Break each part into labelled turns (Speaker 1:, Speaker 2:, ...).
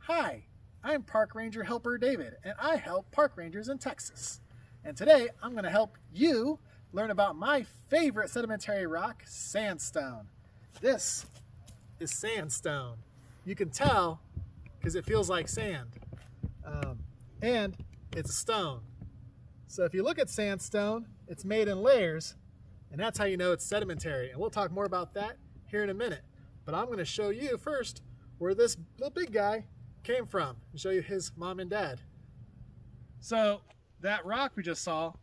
Speaker 1: Hi, I'm Park Ranger Helper David, and I help park rangers in Texas. And today I'm going to help you learn about my favorite sedimentary rock, sandstone. This is sandstone. You can tell because it feels like sand. And it's a stone. So if you look at sandstone, it's made in layers, and that's how you know it's sedimentary. And we'll talk more about that here in a minute. But I'm going to show you first where this little big guy came from and show you his mom and dad. So that rock we just saw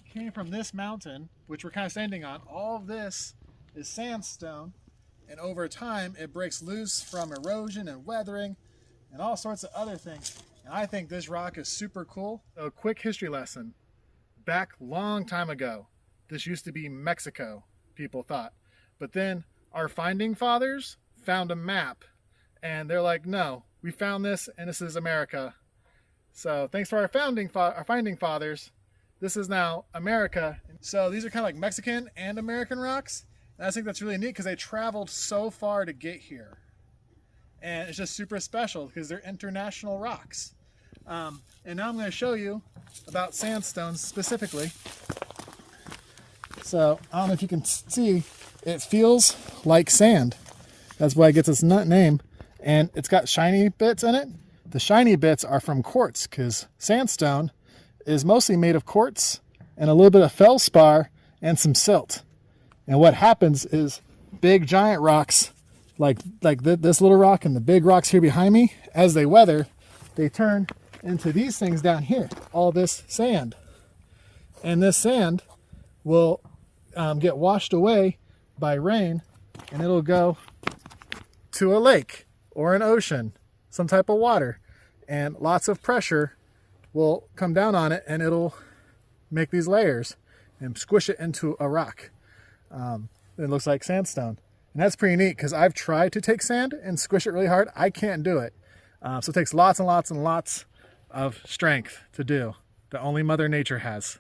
Speaker 1: came from this mountain, which we're kind of standing on. All of this is sandstone, and over time it breaks loose from erosion and weathering and all sorts of other things. And I think this rock is super cool. A quick history lesson. Back long time ago, this used to be Mexico, people thought. But then our founding fathers found a map, and they're like, no, we found this, and this is America. So thanks to our founding fathers, this is now America. So these are kind of like Mexican and American rocks. And I think that's really neat because they traveled so far to get here. And it's just super special because they're international rocks. And now I'm going to show you about sandstones specifically. So I don't know if you can see, it feels like sand. That's why it gets its name. And it's got shiny bits in it. The shiny bits are from quartz because sandstone is mostly made of quartz and a little bit of feldspar and some silt. And what happens is big giant rocks like this little rock and the big rocks here behind me, as they weather, they turn into these things down here, all this sand. And this sand will get washed away by rain, and it'll go to a lake or an ocean, some type of water, and lots of pressure will come down on it, and it'll make these layers and squish it into a rock. It looks like sandstone. And that's pretty neat because I've tried to take sand and squish it really hard. I can't do it. So it takes lots and lots and lots of strength to do that only Mother Nature has.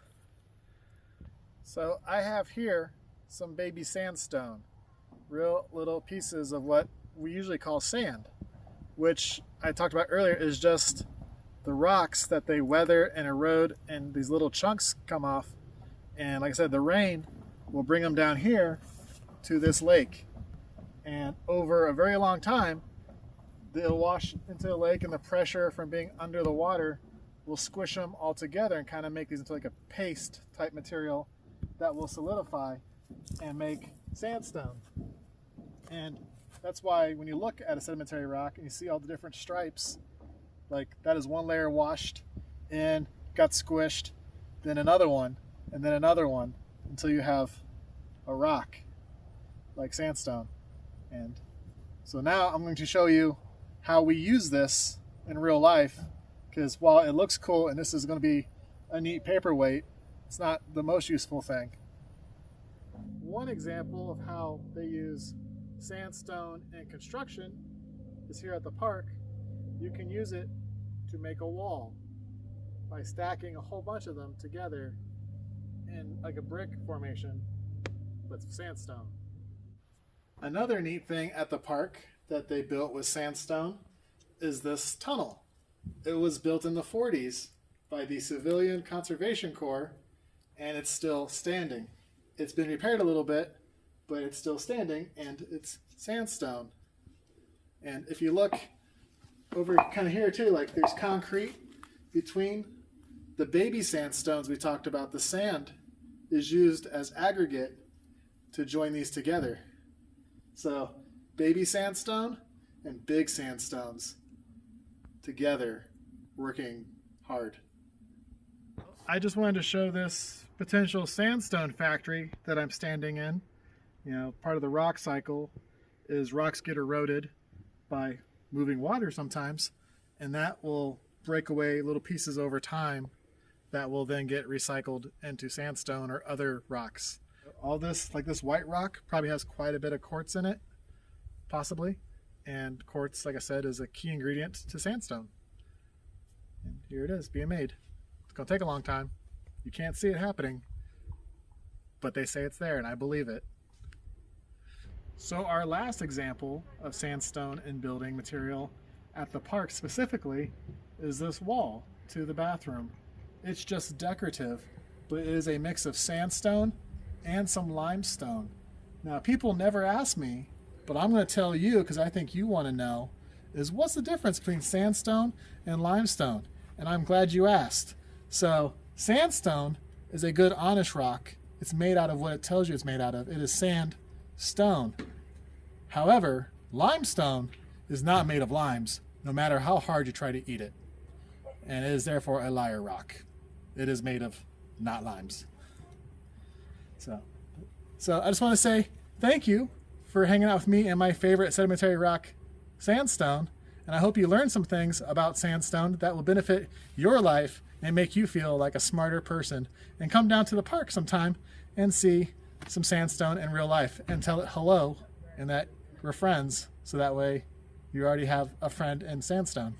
Speaker 1: So I have here some baby sandstone, real little pieces of what we usually call sand, which I talked about earlier is just the rocks that they weather and erode, and these little chunks come off. And like I said, the rain will bring them down here to this lake. And over a very long time, they'll wash into the lake, and the pressure from being under the water will squish them all together and kind of make these into like a paste type material that will solidify and make sandstone. And that's why when you look at a sedimentary rock and you see all the different stripes, like that is one layer washed in, got squished, then another one, and then another one, until you have a rock like sandstone. And so now I'm going to show you how we use this in real life, because while it looks cool and this is going to be a neat paperweight, it's not the most useful thing. One example of how they use sandstone in construction is here at the park. You can use it to make a wall by stacking a whole bunch of them together in like a brick formation with sandstone. Another neat thing at the park that they built with sandstone is this tunnel. It was built in the 40s by the Civilian Conservation Corps, and it's still standing. It's been repaired a little bit, but it's still standing, and it's sandstone. And if you look over kind of here too, like there's concrete between the baby sandstones we talked about. The sand is used as aggregate to join these together. So baby sandstone and big sandstones together working hard. I just wanted to show this potential sandstone factory that I'm standing in. You know, part of the rock cycle is rocks get eroded by moving water sometimes, and that will break away little pieces over time that will then get recycled into sandstone or other rocks. All this, like this white rock, probably has quite a bit of quartz in it, possibly. And quartz, like I said, is a key ingredient to sandstone. And here it is, being made. It's going to take a long time. You can't see it happening, but they say it's there, and I believe it. So our last example of sandstone in building material at the park specifically is this wall to the bathroom. It's just decorative, but it is a mix of sandstone and some limestone. Now, people never ask me, but I'm going to tell you because I think you want to know, is what's the difference between sandstone and limestone? And I'm glad you asked. So, sandstone is a good honest rock. It's made out of what it tells you it's made out of. It is sandstone. However, limestone is not made of limes, no matter how hard you try to eat it. And it is therefore a liar rock. It is made of not limes. So I just want to say thank you for hanging out with me and my favorite sedimentary rock, sandstone. And I hope you learned some things about sandstone that will benefit your life and make you feel like a smarter person. And come down to the park sometime and see some sandstone in real life and tell it hello and that we're friends, so that way you already have a friend in sandstone.